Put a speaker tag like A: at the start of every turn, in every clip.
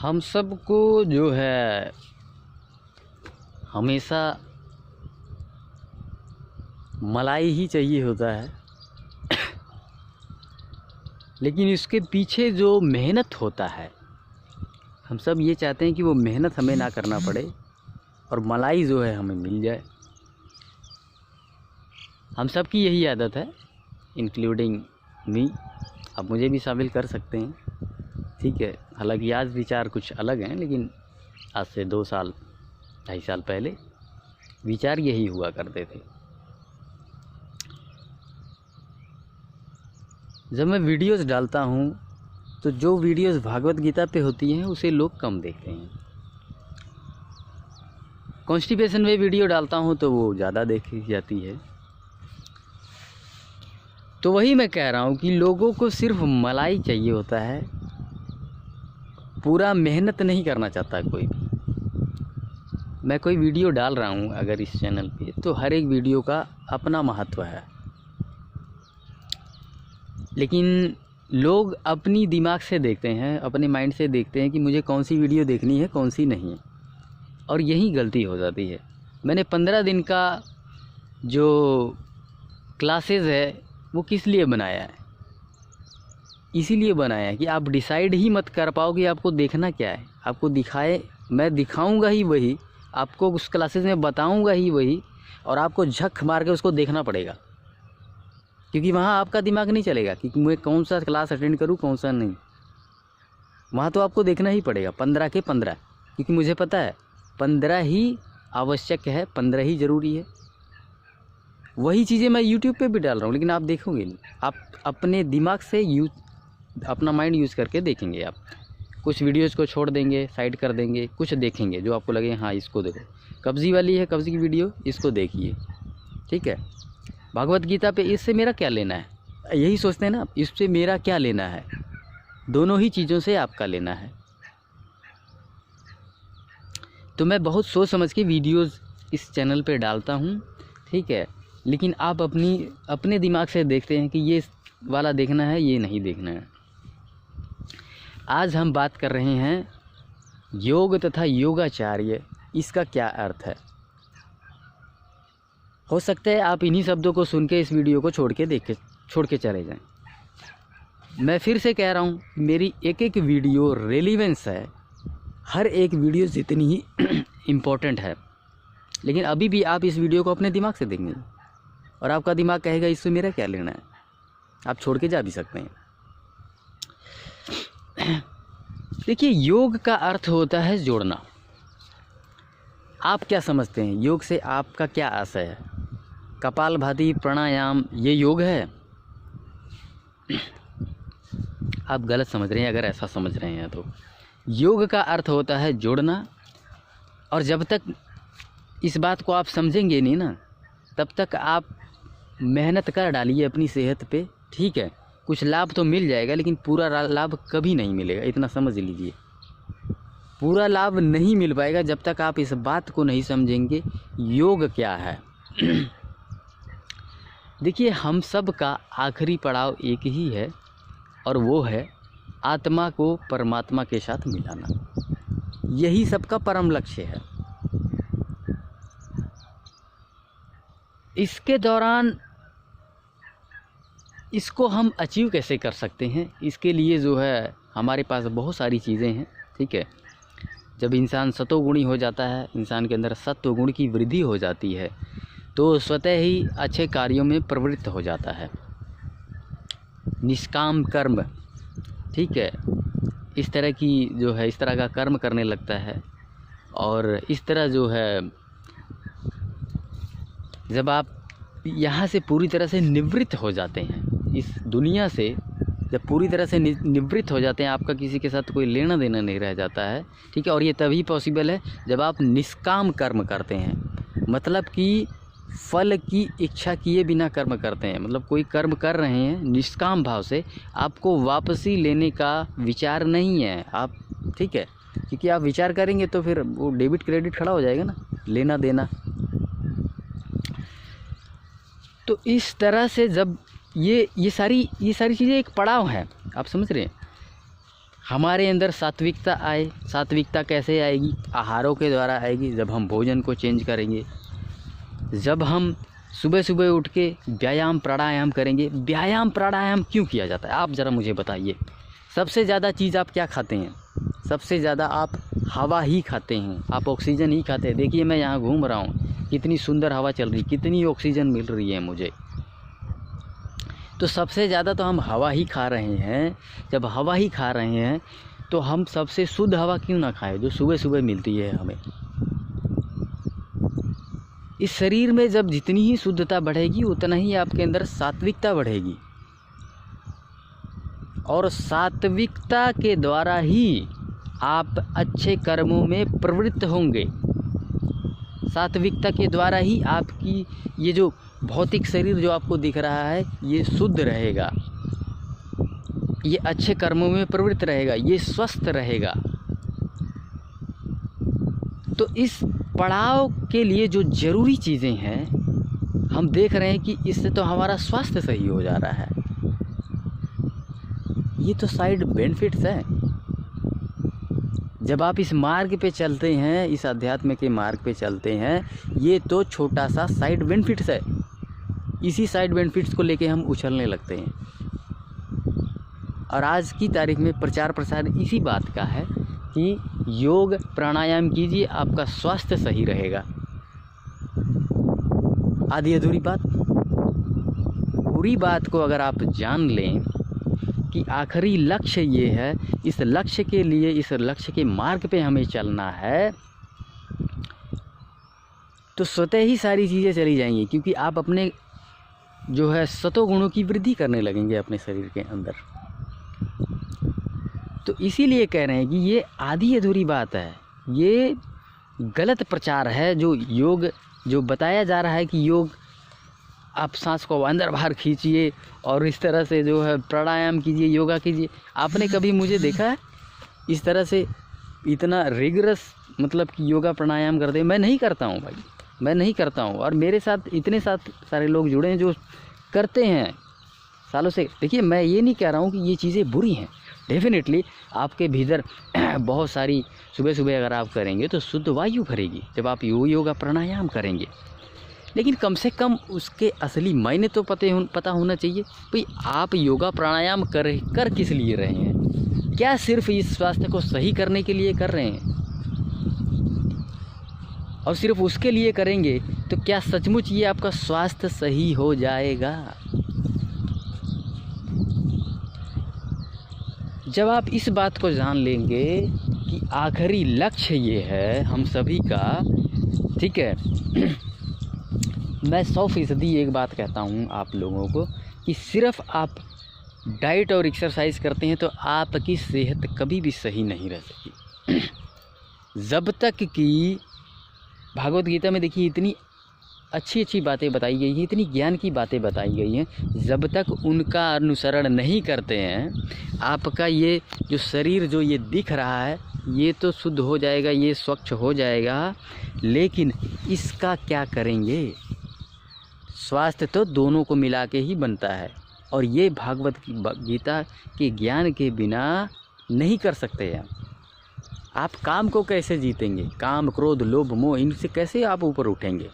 A: हम सबको जो है हमेशा मलाई ही चाहिए होता है, लेकिन इसके पीछे जो मेहनत होता है, हम सब ये चाहते हैं कि वो मेहनत हमें ना करना पड़े और मलाई जो है हमें मिल जाए। हम सब की यही आदत है, इंक्लूडिंग मी। आप मुझे भी शामिल कर सकते हैं, ठीक है। हालांकि आज विचार कुछ अलग हैं, लेकिन आज से 2 साल 2.5 साल पहले विचार यही हुआ करते थे। जब मैं वीडियोस डालता हूँ तो जो वीडियोस भागवत गीता पे होती हैं उसे लोग कम देखते हैं। कॉन्स्टिपेशन में वीडियो डालता हूँ तो वो ज़्यादा देखी जाती है। तो वही मैं कह रहा हूँ कि लोगों को सिर्फ मलाई चाहिए होता है, पूरा मेहनत नहीं करना चाहता कोई भी। मैं कोई वीडियो डाल रहा हूँ अगर इस चैनल पे, तो हर एक वीडियो का अपना महत्व है, लेकिन लोग अपनी दिमाग से देखते हैं, अपने माइंड से देखते हैं कि मुझे कौन सी वीडियो देखनी है कौन सी नहीं, और यही गलती हो जाती है। मैंने 15 दिन का जो क्लासेस है वो किस लिए बनाया है? इसीलिए बनाया है कि आप डिसाइड ही मत कर पाओ कि आपको देखना क्या है। आपको दिखाए, मैं दिखाऊंगा ही वही, आपको उस क्लासेस में बताऊंगा ही वही, और आपको झक मार के उसको देखना पड़ेगा, क्योंकि वहाँ आपका दिमाग नहीं चलेगा कि मैं कौन सा क्लास अटेंड करूँ कौन सा नहीं। वहाँ तो आपको देखना ही पड़ेगा 15 के 15, क्योंकि मुझे पता है 15 ही आवश्यक है, 15 ही ज़रूरी है। वही चीज़ें मैं YouTube पे भी डाल रहा हूँ, लेकिन आप देखोगे नहीं। आप अपने दिमाग से अपना माइंड यूज़ करके देखेंगे। आप कुछ वीडियोज़ को छोड़ देंगे, साइड कर देंगे, कुछ देखेंगे जो आपको लगे हाँ इसको देखो। कब्ज़ी वाली है, कब्ज़ी की वीडियो, इसको देखिए, ठीक है। भागवत गीता पे इससे मेरा क्या लेना है, यही सोचते हैं ना, इससे मेरा क्या लेना है। दोनों ही चीज़ों से आपका लेना है। तो मैं बहुत सोच समझ के वीडियोज़ इस चैनल पे डालता हूँ, ठीक है। लेकिन आप अपने दिमाग से देखते हैं कि ये वाला देखना है, ये नहीं देखना है। आज हम बात कर रहे हैं योग तथा योगाचार्य, इसका क्या अर्थ है। हो सकता है आप इन्हीं शब्दों को सुन के इस वीडियो को छोड़ के चले जाएं। मैं फिर से कह रहा हूँ, मेरी एक एक वीडियो रेलेवेंस है, हर एक वीडियो जितनी ही इम्पोर्टेंट है। लेकिन अभी भी आप इस वीडियो को अपने दिमाग से देखेंगे और आपका दिमाग कहेगा इससे मेरा क्या लेना है। आप छोड़ के जा भी सकते हैं। देखिए, योग का अर्थ होता है जोड़ना। आप क्या समझते हैं योग से? आपका क्या आशय है? कपालभाति, प्राणायाम, ये योग है? आप गलत समझ रहे हैं अगर ऐसा समझ रहे हैं तो। योग का अर्थ होता है जोड़ना, और जब तक इस बात को आप समझेंगे नहीं ना, तब तक आप मेहनत कर डालिए अपनी सेहत पे, ठीक है। कुछ लाभ तो मिल जाएगा, लेकिन पूरा लाभ कभी नहीं मिलेगा, इतना समझ लीजिए। पूरा लाभ नहीं मिल पाएगा जब तक आप इस बात को नहीं समझेंगे योग क्या है। देखिए, हम सब का आखिरी पड़ाव एक ही है, और वो है आत्मा को परमात्मा के साथ मिलाना। यही सबका परम लक्ष्य है। इसके दौरान इसको हम अचीव कैसे कर सकते हैं? इसके लिए जो है हमारे पास बहुत सारी चीज़ें हैं, ठीक है। जब इंसान सतोगुणी हो जाता है, इंसान के अंदर सत्वगुण की वृद्धि हो जाती है, तो स्वतः ही अच्छे कार्यों में प्रवृत्त हो जाता है। निष्काम कर्म, ठीक है, इस तरह की जो है, इस तरह का कर्म करने लगता है। और इस तरह जो है, जब आप यहाँ से पूरी तरह से निवृत्त हो जाते हैं, इस दुनिया से जब पूरी तरह से निवृत्त हो जाते हैं, आपका किसी के साथ कोई लेना देना नहीं रह जाता है, ठीक है। और ये तभी पॉसिबल है जब आप निष्काम कर्म करते हैं, मतलब कि फल की इच्छा किए बिना कर्म करते हैं। मतलब कोई कर्म कर रहे हैं निष्काम भाव से, आपको वापसी लेने का विचार नहीं है आप, ठीक है। क्योंकि आप विचार करेंगे तो फिर वो डेबिट क्रेडिट खड़ा हो जाएगा ना, लेना देना। तो इस तरह से जब ये सारी चीज़ें एक पड़ाव है, आप समझ रहे हैं। हमारे अंदर सात्विकता आए। सात्विकता कैसे आएगी? आहारों के द्वारा आएगी, जब हम भोजन को चेंज करेंगे, जब हम सुबह सुबह उठ के व्यायाम प्राणायाम करेंगे। व्यायाम प्राणायाम क्यों किया जाता है, आप ज़रा मुझे बताइए। सबसे ज़्यादा चीज़ आप क्या खाते हैं? सबसे ज़्यादा आप हवा ही खाते हैं, आप ऑक्सीजन ही खाते हैं। देखिए मैं यहाँ घूम रहा हूँ, कितनी सुंदर हवा चल रही, कितनी ऑक्सीजन मिल रही है मुझे। तो सबसे ज़्यादा तो हम हवा ही खा रहे हैं। जब हवा ही खा रहे हैं तो हम सबसे शुद्ध हवा क्यों ना खाएं, जो सुबह सुबह मिलती है हमें। इस शरीर में जब जितनी ही शुद्धता बढ़ेगी उतना ही आपके अंदर सात्विकता बढ़ेगी, और सात्विकता के द्वारा ही आप अच्छे कर्मों में प्रवृत्त होंगे। सात्विकता के द्वारा ही आपकी ये जो भौतिक शरीर जो आपको दिख रहा है ये शुद्ध रहेगा, ये अच्छे कर्मों में प्रवृत्त रहेगा, ये स्वस्थ रहेगा। तो इस पड़ाव के लिए जो ज़रूरी चीज़ें हैं हम देख रहे हैं कि इससे तो हमारा स्वास्थ्य सही हो जा रहा है। ये तो साइड बेनिफिट्स हैं। जब आप इस मार्ग पे चलते हैं, इस अध्यात्म के मार्ग पे चलते हैं, ये तो छोटा सा साइड बेनिफिट्स है। इसी साइड बेनिफिट्स को लेके हम उछलने लगते हैं। और आज की तारीख में प्रचार प्रसार इसी बात का है कि योग प्राणायाम कीजिए, आपका स्वास्थ्य सही रहेगा। आधी अधूरी बात, पूरी बात को अगर आप जान लें कि आखिरी लक्ष्य ये है, इस लक्ष्य के लिए, इस लक्ष्य के मार्ग पे हमें चलना है, तो स्वतः ही सारी चीज़ें चली जाएंगी। क्योंकि आप अपने जो है सतोगुणों की वृद्धि करने लगेंगे अपने शरीर के अंदर। तो इसीलिए कह रहे हैं कि ये आधी अधूरी बात है, ये गलत प्रचार है। जो योग जो बताया जा रहा है कि योग आप सांस को अंदर बाहर खींचिए और इस तरह से जो है प्राणायाम कीजिए, योगा कीजिए। आपने कभी मुझे देखा है इस तरह से इतना रिगरस, मतलब कि योगा प्राणायाम करते? मैं नहीं करता हूँ भाई, मैं नहीं करता हूँ। और मेरे साथ इतने सारे लोग जुड़े हैं जो करते हैं सालों से। देखिए मैं ये नहीं कह रहा हूँ कि ये चीज़ें बुरी हैं। डेफिनेटली आपके भीतर बहुत सारी, सुबह सुबह अगर आप करेंगे तो शुद्ध वायु भरेगी जब आप योगा प्राणायाम करेंगे। लेकिन कम से कम उसके असली मायने तो पता होना चाहिए। भाई आप योगा प्राणायाम कर किस लिए रहे हैं? क्या सिर्फ इस स्वास्थ्य को सही करने के लिए कर रहे हैं? और सिर्फ उसके लिए करेंगे तो क्या सचमुच ये आपका स्वास्थ्य सही हो जाएगा? जब आप इस बात को जान लेंगे कि आखिरी लक्ष्य ये है हम सभी का, ठीक है। मैं 100% एक बात कहता हूँ आप लोगों को कि सिर्फ आप डाइट और एक्सरसाइज करते हैं तो आपकी सेहत कभी भी सही नहीं रह सकती। जब तक कि भागवत गीता में देखिए इतनी अच्छी अच्छी बातें बताई गई हैं, इतनी ज्ञान की बातें बताई गई हैं, जब तक उनका अनुसरण नहीं करते हैं आपका ये जो शरीर जो ये दिख रहा है ये तो शुद्ध हो जाएगा, ये स्वच्छ हो जाएगा, लेकिन इसका क्या करेंगे? स्वास्थ्य तो दोनों को मिला के ही बनता है, और ये भागवत गीता के ज्ञान के बिना नहीं कर सकते हैं। आप काम को कैसे जीतेंगे? काम, क्रोध, लोभ, मोह, इनसे कैसे आप ऊपर उठेंगे?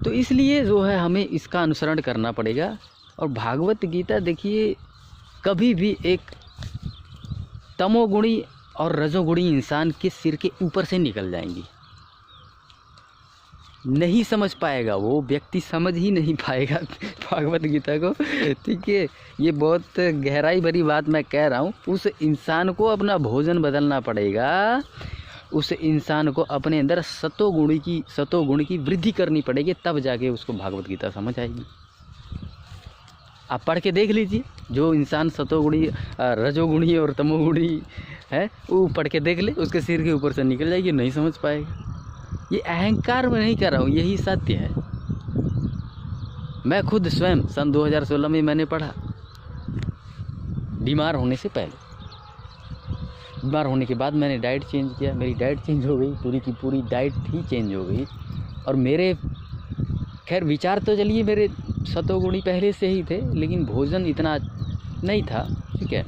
A: तो इसलिए जो है हमें इसका अनुसरण करना पड़ेगा। और भागवत गीता देखिए कभी भी एक तमोगुणी और रजोगुणी इंसान के सिर के ऊपर से निकल जाएंगी। नहीं समझ पाएगा, वो व्यक्ति समझ ही नहीं पाएगा भागवत गीता को, ठीक है। ये बहुत गहराई भरी बात मैं कह रहा हूँ। उस इंसान को अपना भोजन बदलना पड़ेगा, उस इंसान को अपने अंदर सतोगुण की वृद्धि करनी पड़ेगी, तब जाके उसको भागवत गीता समझ आएगी। आप पढ़ के देख लीजिए, जो इंसान सतोगुणी, रजोगुणी और तमोगुणी है वो पढ़ के देख ले, उसके सिर के ऊपर से निकल जाएगी, नहीं समझ पाएगा। ये अहंकार में नहीं कर रहा हूँ, यही सत्य है। मैं खुद स्वयं सन 2016 में मैंने पढ़ा, बीमार होने से पहले। बीमार होने के बाद मैंने डाइट चेंज किया, मेरी डाइट चेंज हो गई, पूरी की पूरी डाइट ही चेंज हो गई। और मेरे खैर विचार तो चलिए मेरे सतोगुणी पहले से ही थे, लेकिन भोजन इतना नहीं था, ठीक है।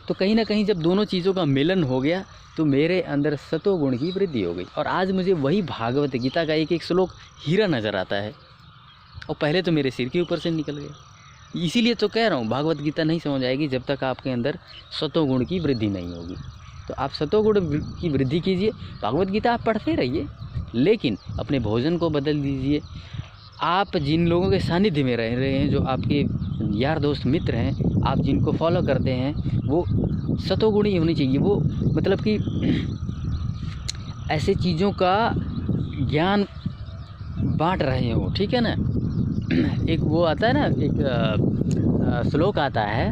A: तो कहीं ना कहीं जब दोनों चीज़ों का मिलन हो गया तो मेरे अंदर सतोगुण की वृद्धि हो गई, और आज मुझे वही भागवत गीता का एक एक श्लोक हीरा नज़र आता है, और पहले तो मेरे सिर के ऊपर से निकल गया। इसीलिए तो कह रहा हूँ भागवत गीता नहीं समझ आएगी जब तक आपके अंदर सतोगुण की वृद्धि नहीं होगी। तो आप सतोगुण की वृद्धि कीजिए, भागवत गीता आप पढ़ते रहिए, लेकिन अपने भोजन को बदल दीजिए। आप जिन लोगों के सानिध्य में रह रहे हैं, जो आपके यार दोस्त मित्र हैं, आप जिनको फॉलो करते हैं, वो सतोगुणी होनी चाहिए। वो मतलब कि ऐसे चीज़ों का ज्ञान बांट रहे हो, ठीक है ना। एक वो आता है ना, एक श्लोक आता है,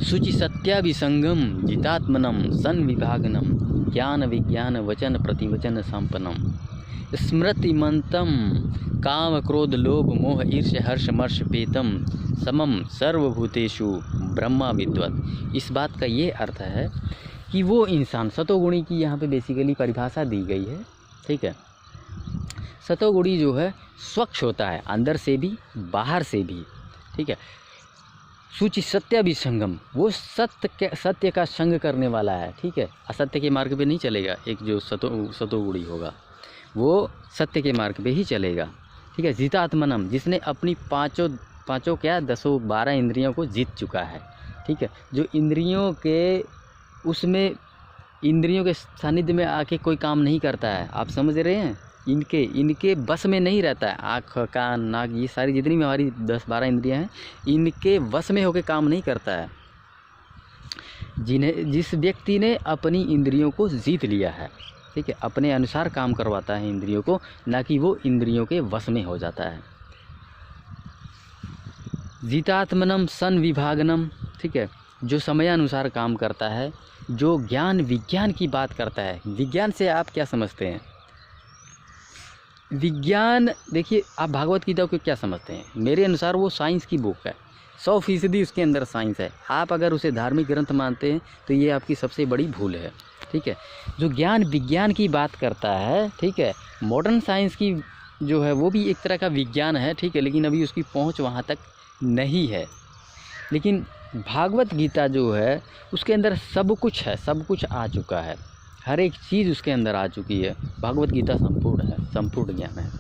A: शुचि सत्याभिसंगम जितात्मनम सन विभागनम ज्ञान विज्ञान वचन प्रतिवचन संपन्नम स्मृतिमंतम काम क्रोध लोभ मोह ईर्ष्य हर्ष मर्ष पेतम समम सर्वभूतेषु ब्रह्मा विद्वत्। इस बात का ये अर्थ है कि वो इंसान, सतोगुणी की यहाँ पे बेसिकली परिभाषा दी गई है, ठीक है। सतोगुणी जो है स्वच्छ होता है, अंदर से भी बाहर से भी, ठीक है। शुचि सत्याभिसंगम, वो सत्य का संग करने वाला है, ठीक है। असत्य के मार्ग पे नहीं चलेगा। एक जो सतोगुणी होगा वो सत्य के मार्ग पे ही चलेगा, ठीक है। जितात्मनम, जिसने अपनी पाँचों क्या 10-12 इंद्रियों को जीत चुका है, ठीक है। जो इंद्रियों के सानिध्य में आके कोई काम नहीं करता है, आप समझ रहे हैं, इनके बस में नहीं रहता है। आँख कान नाक ये सारी जितनी भी हमारी 10-12 इंद्रियां हैं, इनके वश में होकर काम नहीं करता है। जिस व्यक्ति ने अपनी इंद्रियों को जीत लिया है, ठीक है, अपने अनुसार काम करवाता है इंद्रियों को, ना कि वो इंद्रियों के वश में हो जाता है। जितात्मनम सन विभागनम, ठीक है, जो समयानुसार काम करता है, जो ज्ञान विज्ञान की बात करता है। विज्ञान से आप क्या समझते हैं? विज्ञान, देखिए आप भागवत गीता को क्या समझते हैं? मेरे अनुसार वो साइंस की बुक है, 100% उसके अंदर साइंस है। आप अगर उसे धार्मिक ग्रंथ मानते हैं तो ये आपकी सबसे बड़ी भूल है, ठीक है। जो ज्ञान विज्ञान की बात करता है, ठीक है, मॉडर्न साइंस की जो है वो भी एक तरह का विज्ञान है, ठीक है, लेकिन अभी उसकी पहुंच वहाँ तक नहीं है। लेकिन भागवत गीता जो है उसके अंदर सब कुछ है, सब कुछ आ चुका है, हर एक चीज़ उसके अंदर आ चुकी है। भागवत गीता संपूर्ण है, संपूर्ण ज्ञान है।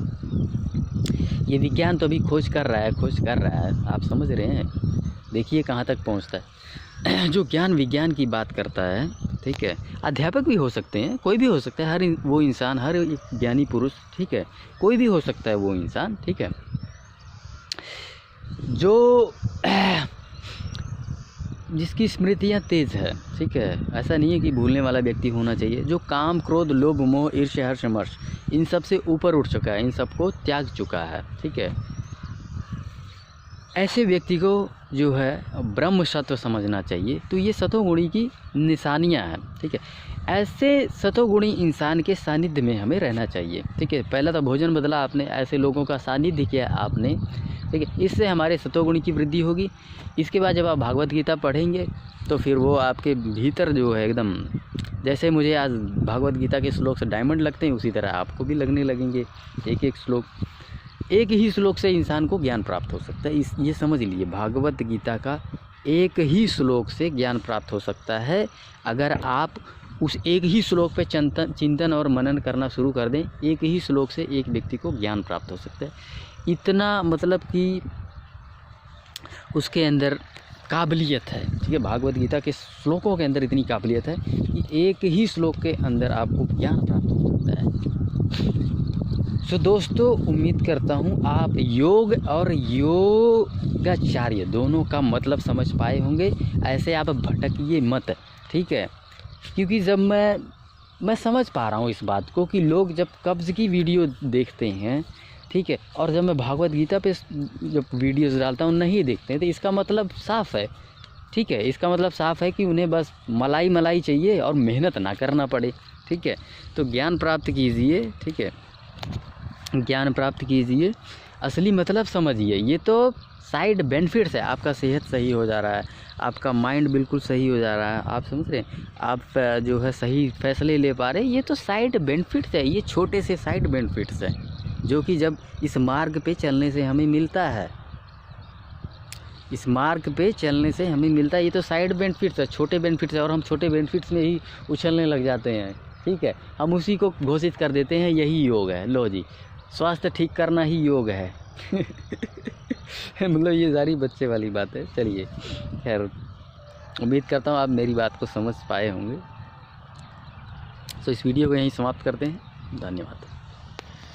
A: ये विज्ञान तो अभी खोज कर रहा है, आप समझ रहे हैं, देखिए कहाँ तक पहुँचता है। जो ज्ञान विज्ञान की बात करता है, ठीक है, अध्यापक भी हो सकते हैं, कोई भी हो सकता है, हर वो इंसान, हर एक ज्ञानी पुरुष, ठीक है, कोई भी हो सकता है वो इंसान, ठीक है, जो जिसकी स्मृतियाँ तेज़ है, ठीक है। ऐसा नहीं है कि भूलने वाला व्यक्ति होना चाहिए, जो काम क्रोध लोभ मोह ईर्ष्या हर्ष मर्ष इन सब से ऊपर उठ चुका है, इन सब को त्याग चुका है, ठीक है। ऐसे व्यक्ति को जो है ब्रह्म सत्व समझना चाहिए। तो ये सतोगुणी की निशानियां हैं, ठीक है। ऐसे सतोगुणी इंसान के सानिध्य में हमें रहना चाहिए, ठीक है। पहला तो भोजन बदला आपने, ऐसे लोगों का सानिध्य किया आपने, ठीक है, इससे हमारे सतोगुणी की वृद्धि होगी। इसके बाद जब आप भागवत गीता पढ़ेंगे तो फिर वो आपके भीतर जो है एकदम, जैसे मुझे आज भागवत गीता के श्लोक से डायमंड लगते हैं, उसी तरह आपको भी लगने लगेंगे। एक एक श्लोक, एक ही श्लोक से इंसान को ज्ञान प्राप्त हो सकता है। ये समझ लीजिए, भागवत गीता का एक ही श्लोक से ज्ञान प्राप्त हो सकता है। अगर आप उस एक ही श्लोक पे चिंतन और मनन करना शुरू कर दें, एक ही श्लोक से एक व्यक्ति को ज्ञान प्राप्त हो सकता है। इतना मतलब कि उसके अंदर काबिलियत है, ठीक है। भागवत गीता के श्लोकों के अंदर इतनी काबिलियत है कि एक ही श्लोक के अंदर आपको ज्ञान प्राप्त हो सकता है। तो दोस्तों, उम्मीद करता हूँ आप योग और योगाचार्य दोनों का मतलब समझ पाए होंगे। ऐसे आप भटकिए मत, ठीक है, क्योंकि जब मैं समझ पा रहा हूँ इस बात को कि लोग जब कब्ज़ की वीडियो देखते हैं, ठीक है, और जब मैं भागवत गीता पे जब वीडियोस डालता हूँ नहीं देखते हैं, तो इसका मतलब साफ़ है, ठीक है, इसका मतलब साफ़ है कि उन्हें बस मलाई चाहिए और मेहनत ना करना पड़े, ठीक है। तो ज्ञान प्राप्त कीजिए, ठीक है, ज्ञान प्राप्त कीजिए, असली मतलब समझिए। ये तो साइड बेनिफिट्स है, आपका सेहत सही हो जा रहा है, आपका माइंड बिल्कुल सही हो जा रहा है, आप समझ रहे हैं, आप जो है सही फैसले ले पा रहे हैं। ये तो साइड बेनिफिट्स है, ये छोटे से साइड बेनिफिट्स हैं जो कि जब इस मार्ग पे चलने से हमें मिलता है। इस मार्ग पे चलने से हमें मिलता है, ये तो साइड बेनिफिट्स है, छोटे बेनिफिट्स है, और हम छोटे बेनिफिट्स में ही उछलने लग जाते हैं। ठीक है, हम उसी को घोषित कर देते हैं यही योग है। लो जी, स्वास्थ्य ठीक करना ही योग है। मतलब ये सारी बच्चे वाली बात है। चलिए खैर, उम्मीद करता हूँ आप मेरी बात को समझ पाए होंगे। तो इस वीडियो को यहीं समाप्त करते हैं। धन्यवाद।